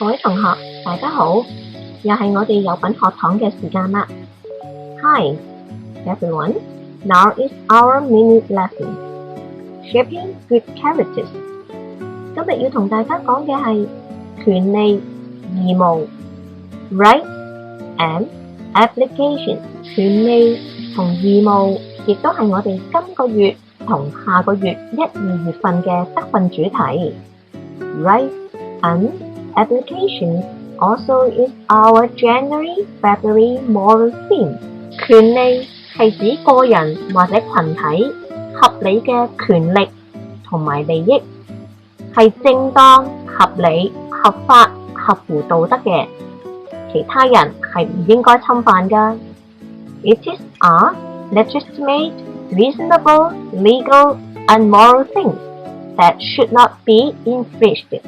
各位同學，大家好，又係我哋有品學堂嘅時間啦。Hi, everyone. Now is our mini lesson, Shaping Good Characters. 今日要同大家講嘅係權利、義務 （Rights and Obligation）。權利同義務亦都係我哋今個月同下個月1、2月份嘅得分主題。Rights and Obligation also is our January-February moral theme. 權利係指個人或者群體合理嘅權利同埋利益，係正當、合理、合法、合乎道德嘅，其他人係唔應該侵犯㗎。It is a legitimate, reasonable, legal, and moral things that should not be infringed.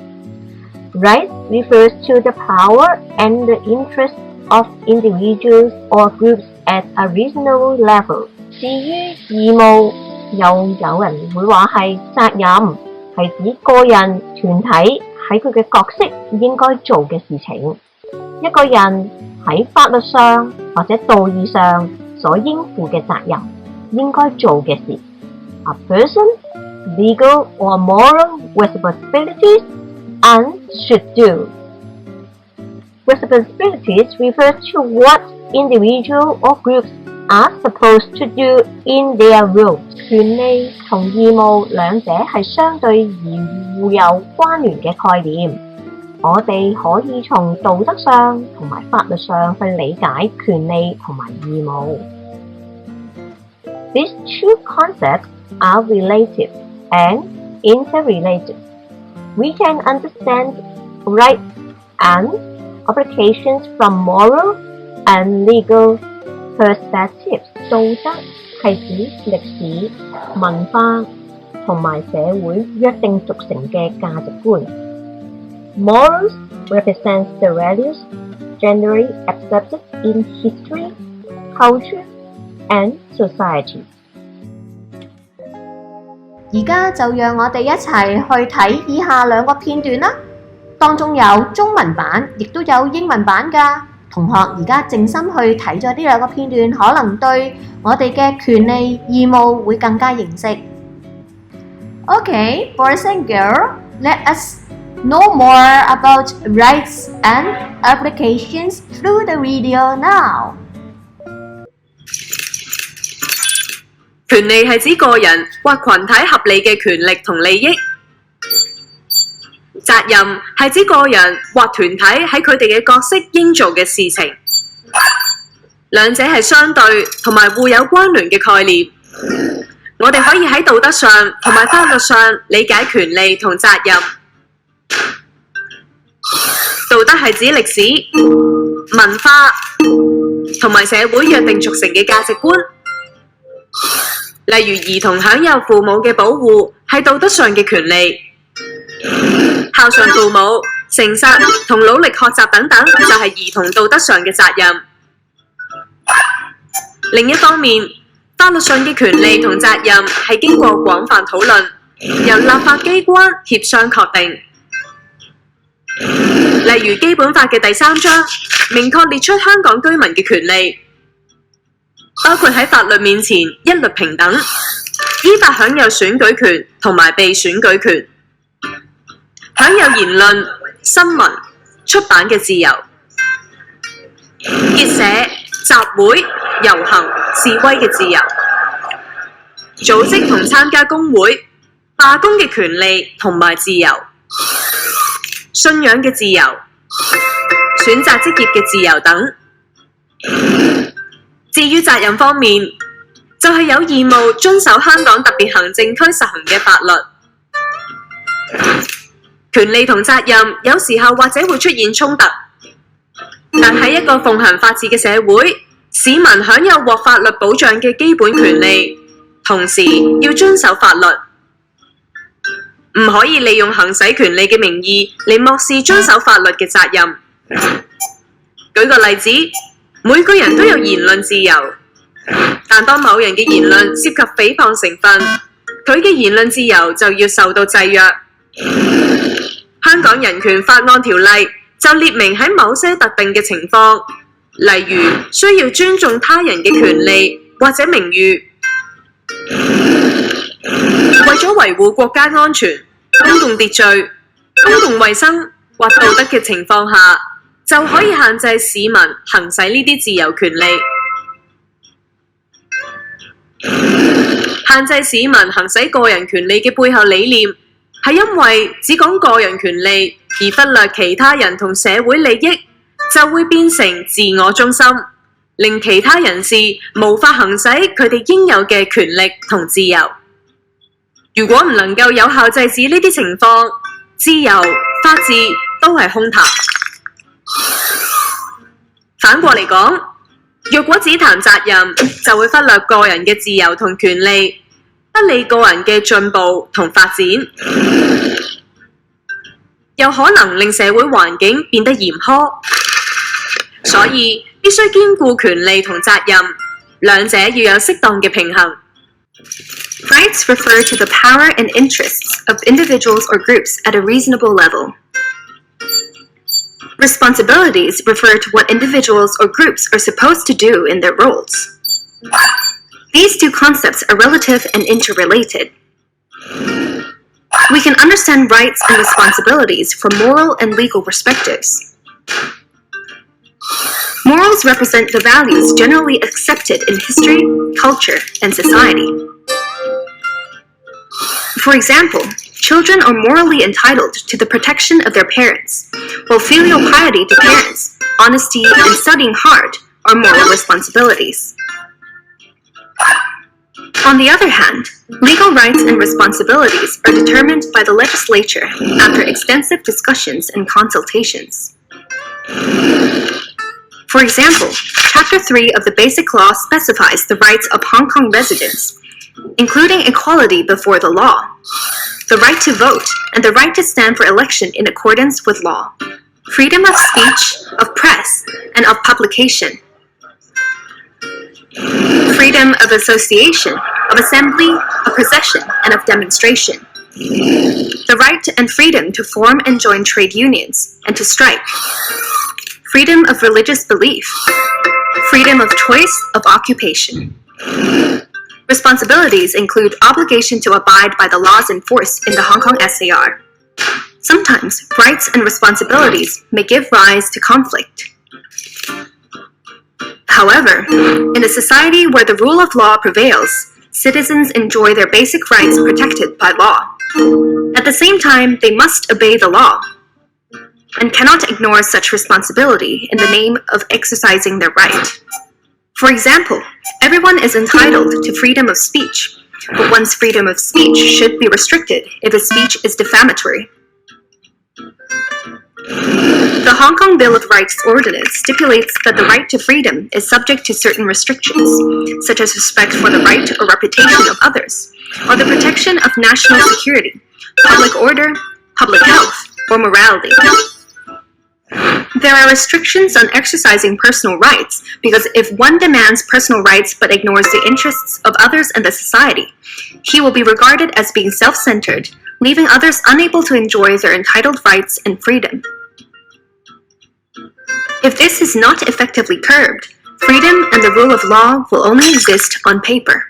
Rights refers to the power and the interests of individuals or groups at a reasonable level. 至於義務，又有人會話係責任，係指個人、團體喺佢嘅角色應該做嘅事情。一個人喺法律上或者道義上所應負嘅責任，應該做嘅事。A person's legal or moral responsibilities and should do. Responsibilities refer to what individual or groups are supposed to do in their roles. 權利同義務兩者係相對而互有關聯嘅概念。我哋可以從道德上同埋法律上去理解權利同埋義務。These two concepts are related and interrelated. We can understand rights and obligations from moral and legal perspectives. 道德係指歷史、文化同埋社會約定俗成嘅價值觀。Morals represents the values generally accepted in history, culture, and society. 而家就讓我哋一齊去睇以下兩個片段啦，當中有中文版，亦都有英文版㗎。同學而家靜心去睇咗呢兩個片段，可能對我哋嘅權利、義務會更加認識。Okay, boys and girls, let us know more about rights and obligations through the video now. 權利係指個人或群體合理嘅權力同利益，責任係指個人或團體喺佢哋嘅角色應做嘅事情。兩者係相對同埋互有關聯嘅概念。我哋可以喺道德上同埋法律上理解權利同責任。道德係指歷史、文化同埋社會約定俗成嘅價值觀。例如兒童享有父母嘅保護係道德上嘅權利，孝順父母、誠實同努力學習等等就係兒童道德上嘅責任。另一方面，法律上嘅權利同責任係經過廣泛討論，由立法機關協商確定。例如《基本法》嘅第3章明確列出香港居民嘅權利，包括喺法律面前一律平等，依法享有選舉權同埋被選舉權，享有言論、新聞、出版嘅自由，結社、集會、遊行、示威嘅自由，組織同參加工會、罷工嘅權利同埋自由，信仰嘅自由，選擇職業嘅自由等。至於責任方面，就係有義務遵守香港特別行政區實行嘅法律。權利同責任有時候或者會出現衝突，但喺一個奉行法治嘅社會，市民享有獲法律保障嘅基本權利，同時要遵守法律，唔可以利用行使權利嘅名義嚟漠視遵守法律嘅責任。舉個例子，每個人都有言論自由，但當某人嘅言論涉及誹謗成分，佢嘅言論自由就要受到制約。香港人權法案條例就列明喺某些特定嘅情況，例如需要尊重他人嘅權利或者名譽，為咗維護國家安全、公共秩序、公共衛生或道德嘅情況下，就可以限制市民行使呢啲自由權利。限制市民行使個人權利嘅背後理念，係因為只講個人權利而忽略其他人同社會利益，就會變成自我中心，令其他人士無法行使佢哋應有嘅權力同自由。如果唔能夠有效制止呢啲情況，自由、法治都係空談。反過嚟講，若果只談責任，就會忽略個人嘅自由同權利，不利個人嘅進步同發展，又可能令社會環境變得嚴苛。所以必須兼顧權利同責任，兩者要有適當嘅平衡。Rights refer to the power and interests of individuals or groups at a reasonable level. Responsibilities refer to what individuals or groups are supposed to do in their roles. These two concepts are relative and interrelated. We can understand rights and responsibilities from moral and legal perspectives. Morals represent the values generally accepted in history, culture, and society. For example, children are morally entitled to the protection of their parents, while filial piety to parents, honesty, and studying hard are moral responsibilities. On the other hand, legal rights and responsibilities are determined by the legislature after extensive discussions and consultations. For example, Chapter 3 of the Basic Law specifies the rights of Hong Kong residents, including equality before the law, the right to vote, and the right to stand for election in accordance with law, freedom of speech, of press, and of publication, freedom of association, of assembly, of procession, and of demonstration, the right and freedom to form and join trade unions, and to strike, freedom of religious belief, freedom of choice of occupation. Responsibilities include obligation to abide by the laws in force in the Hong Kong SAR. Sometimes, rights and responsibilities may give rise to conflict. However, in a society where the rule of law prevails, citizens enjoy their basic rights protected by law. At the same time, they must obey the law and cannot ignore such responsibility in the name of exercising their right. For example, everyone is entitled to freedom of speech, but one's freedom of speech should be restricted if the speech is defamatory. The Hong Kong Bill of Rights Ordinance stipulates that the right to freedom is subject to certain restrictions, such as respect for the right or reputation of others, or the protection of national security, public order, public health, or morality. There are restrictions on exercising personal rights because if one demands personal rights but ignores the interests of others and the society, he will be regarded as being self-centered, leaving others unable to enjoy their entitled rights and freedom. If this is not effectively curbed, freedom and the rule of law will only exist on paper.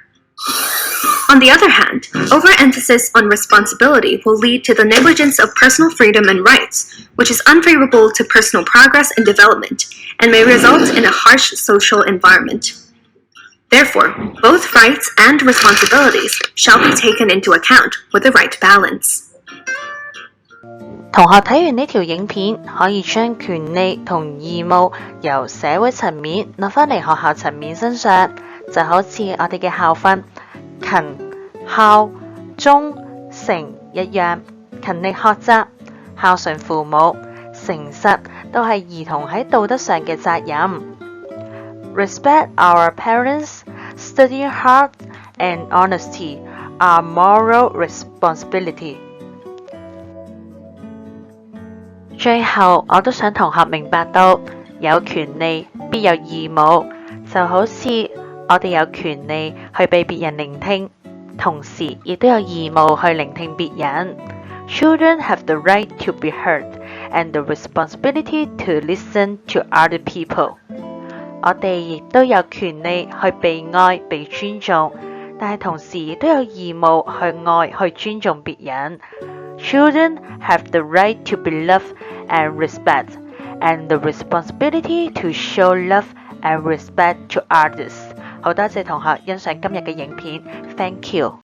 On the other hand, overemphasis on responsibility will lead to the negligence of personal freedom and rights, which is unfavorable to personal progress and development, and may result in a harsh social environment. Therefore, both rights and responsibilities shall be taken into account with the right balance. 同學睇完呢條影片，可以將權利同義務由社會層面落返嚟學校層面身上，就好似我哋嘅校訓勤、孝、忠、誠一樣，勤力學習、孝順父母、誠實都係兒童喺道德上嘅責任。Respect our parents, studying hard, and honesty are moral responsibility. 最後，我都想同學明白到，有權利必有義務，就好似我哋有權利去被別人聆聽，同時亦都有義務去聆聽別人。Children have the right to be heard, and the responsibility to listen to other people。我哋亦都有權利去被愛、被尊重，但係同時亦都有義務去愛、去尊重別人。Children have the right to be loved and respect, and the responsibility to show love and respect to others。好多謝同學欣賞今日嘅影片，Thank you。